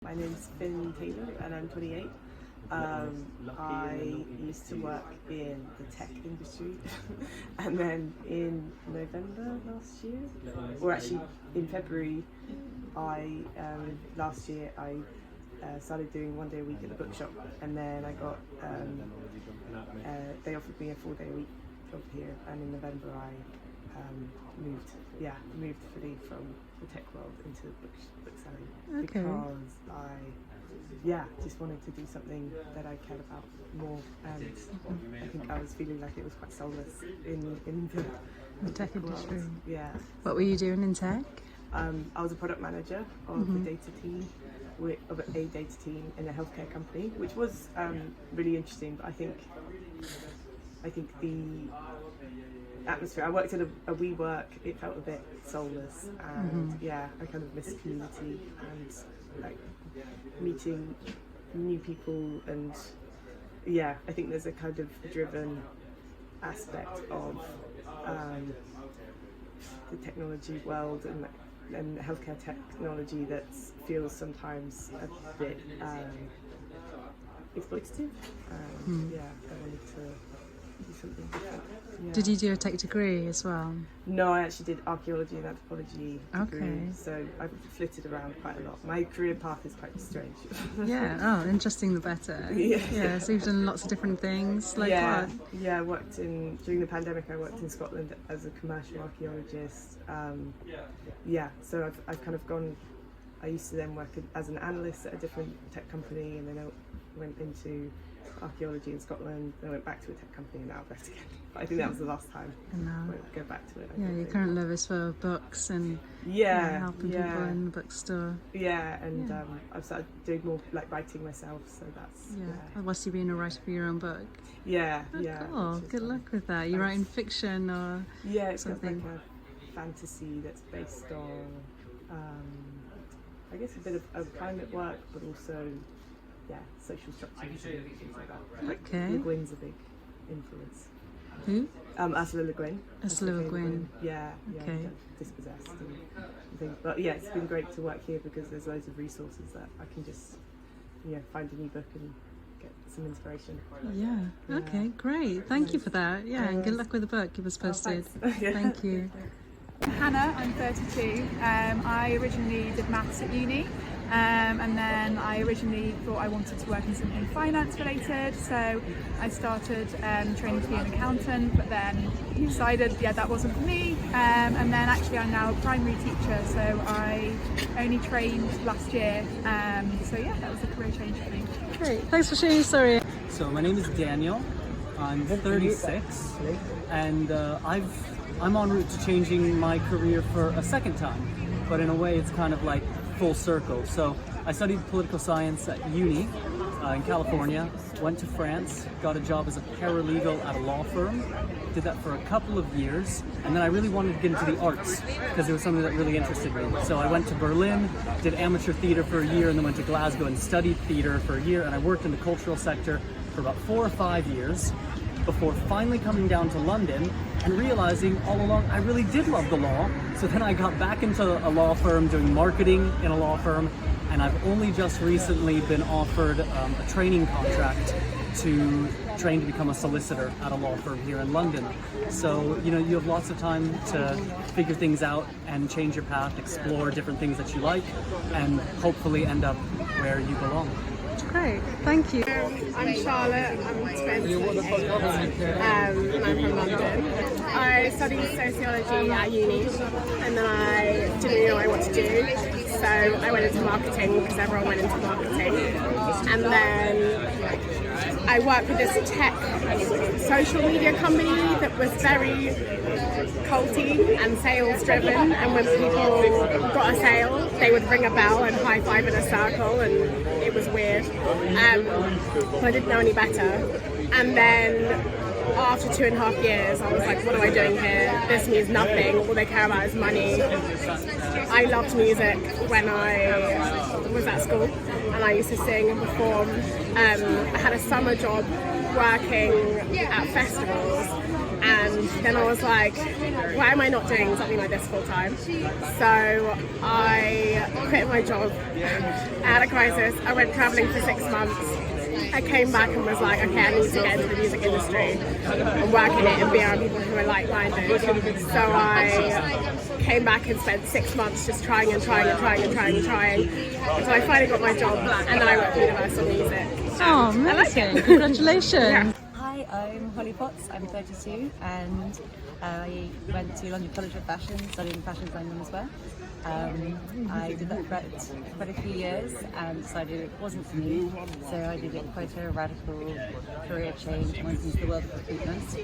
My name's Finn Taylor and I'm 28. I used to work in the tech industry and then in November last year, or actually in February, last year I started doing 1 day a week at the bookshop, and then I got they offered me a 4 day a week job here, and in November I moved fully from the tech world into book selling, because I just wanted to do something that I cared about more, and I think I was feeling like it was quite soulless in the tech industry. Yeah. What were you doing in tech? I was a product manager of the data team, of a data team in a healthcare company, which was really interesting. But I think the atmosphere. I worked at a WeWork. It felt a bit soulless, and I kind of missed community and like meeting new people, and I think there's a kind of driven aspect of the technology world and healthcare technology that feels sometimes a bit exploitative. I wanted to do something different. Yeah. Did you do a tech degree as well? No, I actually did archaeology and anthropology degree, so I've flitted around quite a lot. My career path is quite strange. Interesting the better. So you've done lots of different things, what? Yeah, I worked during the pandemic I worked in Scotland as a commercial archaeologist. So I've kind of gone, I used to then work as an analyst at a different tech company, and then I went into archaeology in Scotland, then I went back to a tech company, and now I've left again. But I think that was the last time. And now I won't go back to it. Your current love is for books and helping people in the bookstore. I've started doing more like writing myself, so that's What's you being a writer for your own book? Cool. Good luck with that. You're writing fiction or it's something? Got like a fantasy that's based on I guess a bit of climate work, but also social structures and things like that. Le Guin's a big influence. Who? Ursula Le Guin. Ursula Le Guin. Dispossessed and things. But it's been great to work here because there's loads of resources that I can just find a new book and get some inspiration. Okay, great. Thank you for that. And good luck with the book. Keep us posted. Thank you. Hannah, I'm 32. I originally did maths at uni, and then I originally thought I wanted to work in something finance related, so I started training to be an accountant, but then decided that wasn't for me, and then actually I'm now a primary teacher, so I only trained last year, so that was a career change for me. Great, thanks for sharing your story. So my name is Daniel, I'm 36, and I'm en route to changing my career for a second time, but in a way it's kind of like full circle. So I studied political science at uni in California, went to France, got a job as a paralegal at a law firm, did that for a couple of years, and then I really wanted to get into the arts because it was something that really interested me. So I went to Berlin, did amateur theatre for a year, and then went to Glasgow and studied theatre for a year, and I worked in the cultural sector for about 4 or 5 years before finally coming down to London and realizing all along I really did love the law. So then I got back into a law firm doing marketing in a law firm, and I've only just recently been offered a training contract to train to become a solicitor at a law firm here in London. So you have lots of time to figure things out and change your path, explore different things that you like, and hopefully end up where you belong. Great, thank you. I'm Charlotte, I'm 20, and I'm from London. I studied sociology at uni, and then I didn't know what to do, so I went into marketing because everyone went into marketing. And then I worked with this tech social media company that was very culty and sales driven, and when people got a sale they would ring a bell and high five in a circle, and it was weird. I didn't know any better, and then after 2.5 years I was like, what am I doing here? This means nothing. All they care about is money. I loved music when I was at school, and I used to sing and perform. I had a summer job working at festivals, And then I was like, why am I not doing something like this full time? So I quit my job. I had a crisis. I went traveling for 6 months. I came back and was like, okay, I need to get into the music industry and work in it and be around people who are like-minded. So I came back and spent 6 months just trying until I finally got my job, and then I went to Universal Music. Oh, amazing! Congratulations. Yeah. Hi, I'm Holly Potts, I'm 32 and I went to London College of Fashion, studying fashion design and menswear. I did that for quite a few years and decided it wasn't for me, so I did quite a radical career change and went into the world of recruitment,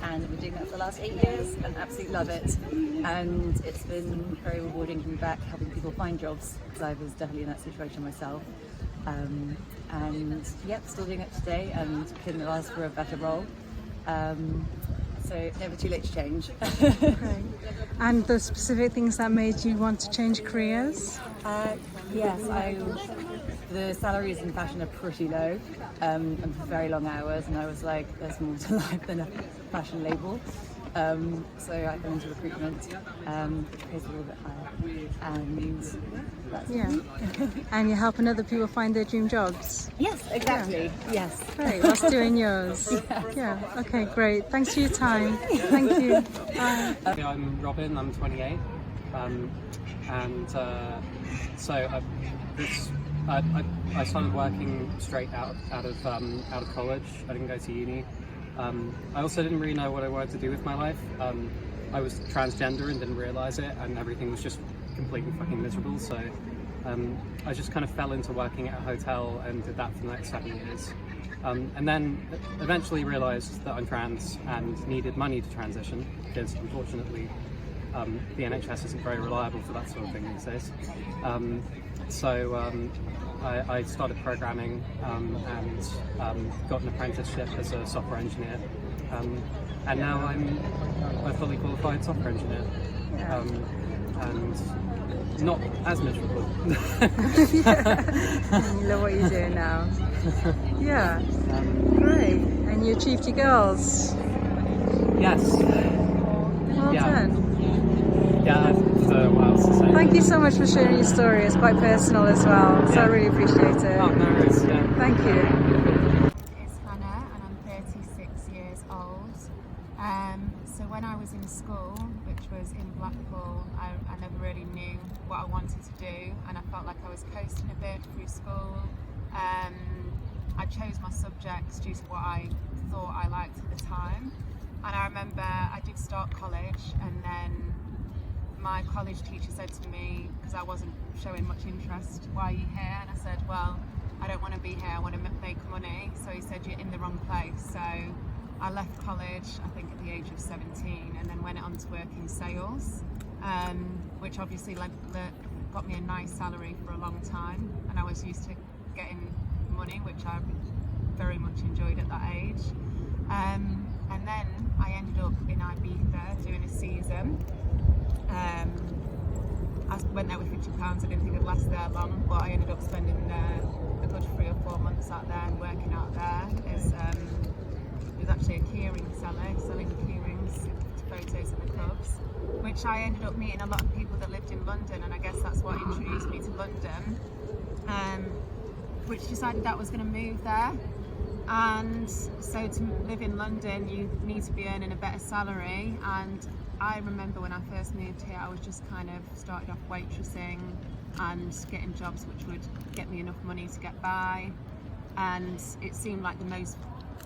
and I've been doing that for the last 8 years and absolutely love it, and it's been very rewarding coming back helping people find jobs, because I was definitely in that situation myself. And yep, still doing it today and couldn't ask for a better role. So never too late to change. Great. And the specific things that made you want to change careers? Yes, the salaries in fashion are pretty low and for very long hours, and I was like, there's more to life than a fashion label. So I fell into recruitment, which pays a little bit higher, and that's And you're helping other people find their dream jobs? Yes, exactly. Yes. Great, that's doing yours. Yeah, okay, great. Thanks for your time. Thank you. Bye. I'm Robin, I'm 28, so I started working straight out of college. I didn't go to uni. I also didn't really know what I wanted to do with my life. I was transgender and didn't realise it, and everything was just completely fucking miserable, so I just kind of fell into working at a hotel and did that for the next 7 years. And then eventually realised that I'm trans and needed money to transition, because unfortunately the NHS isn't very reliable for that sort of thing these days. I started programming and got an apprenticeship as a software engineer, and now I'm a fully qualified software engineer, and not as miserable. You love what you're doing now. Yeah, great. And you achieved your goals. Yes. Well done. Yeah, what else to say? Thank you so much for sharing your story. It's quite personal as well, so I really appreciate it. Oh, no worries, yeah. Thank you. It's Hannah and I'm 36 years old. So when I was in school, which was in Blackpool, I never really knew what I wanted to do, and I felt like I was coasting a bit through school. I chose my subjects due to what I thought I liked at the time, and I remember I did start college, and then my college teacher said to me, because I wasn't showing much interest, why are you here? And I said, well, I don't want to be here, I want to make money. So he said, you're in the wrong place. So I left college, I think at the age of 17, and then went on to work in sales, which obviously got me a nice salary for a long time, and I was used to getting money, which I very much enjoyed at that age. And then I ended up in Ibiza doing a season. I went there with £50. I didn't think it'd last there long, but I ended up spending a good 3 or 4 months out there and working out there. It was actually a keyring seller, selling keyrings, photos of the clubs, which I ended up meeting a lot of people that lived in London, and I guess that's what introduced me to London, which decided that I was going to move there. And so to live in London, you need to be earning a better salary, and I remember when I first moved here, I was just kind of started off waitressing and getting jobs which would get me enough money to get by, and it seemed like the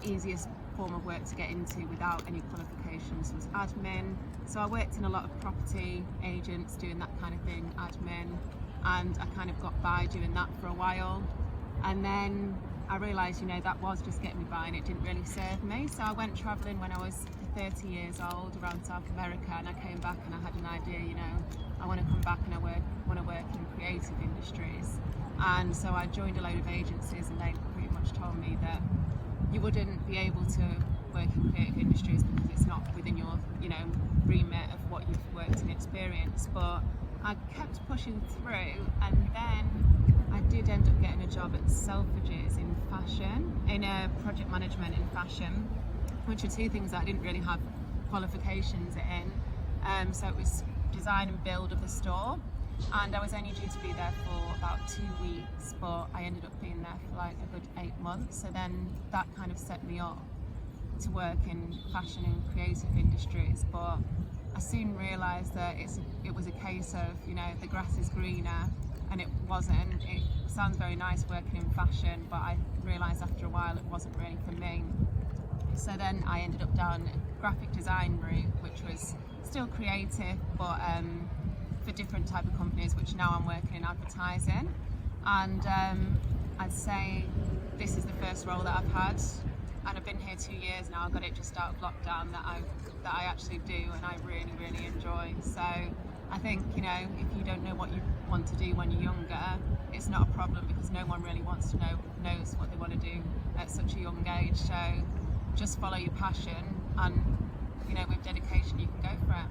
easiest form of work to get into without any qualifications was admin. So I worked in a lot of property agents doing that kind of thing, admin, and I kind of got by doing that for a while, and then I realised, that was just getting me by and it didn't really serve me. So I went travelling when I was 30 years old around South America, and I came back and I had an idea, I want to come back and I want to work in creative industries. And so I joined a load of agencies, and they pretty much told me that you wouldn't be able to work in creative industries because it's not within your, remit of what you've worked and experienced. But I kept pushing through, and then I did end up getting a job at Selfridges in fashion, in project management in fashion, which are two things that I didn't really have qualifications in. So it was design and build of the store, and I was only due to be there for about 2 weeks, but I ended up being there for like a good 8 months. So then that kind of set me up to work in fashion and creative industries. But I soon realised that it was a case of, you know, the grass is greener, and it wasn't. It sounds very nice working in fashion, but I realised after a while it wasn't really for me. So then I ended up down a graphic design route, which was still creative, but for different type of companies, which now I'm working in advertising. And I'd say this is the first role that I've had, and I've been here 2 years now. I got it just out of lockdown that I actually do, and I really, really enjoy. So I think, you know, if you don't know what you want to do when you're younger, it's not a problem, because no one really knows what they want to do at such a young age. So just follow your passion, and, you know, with dedication you can go for it.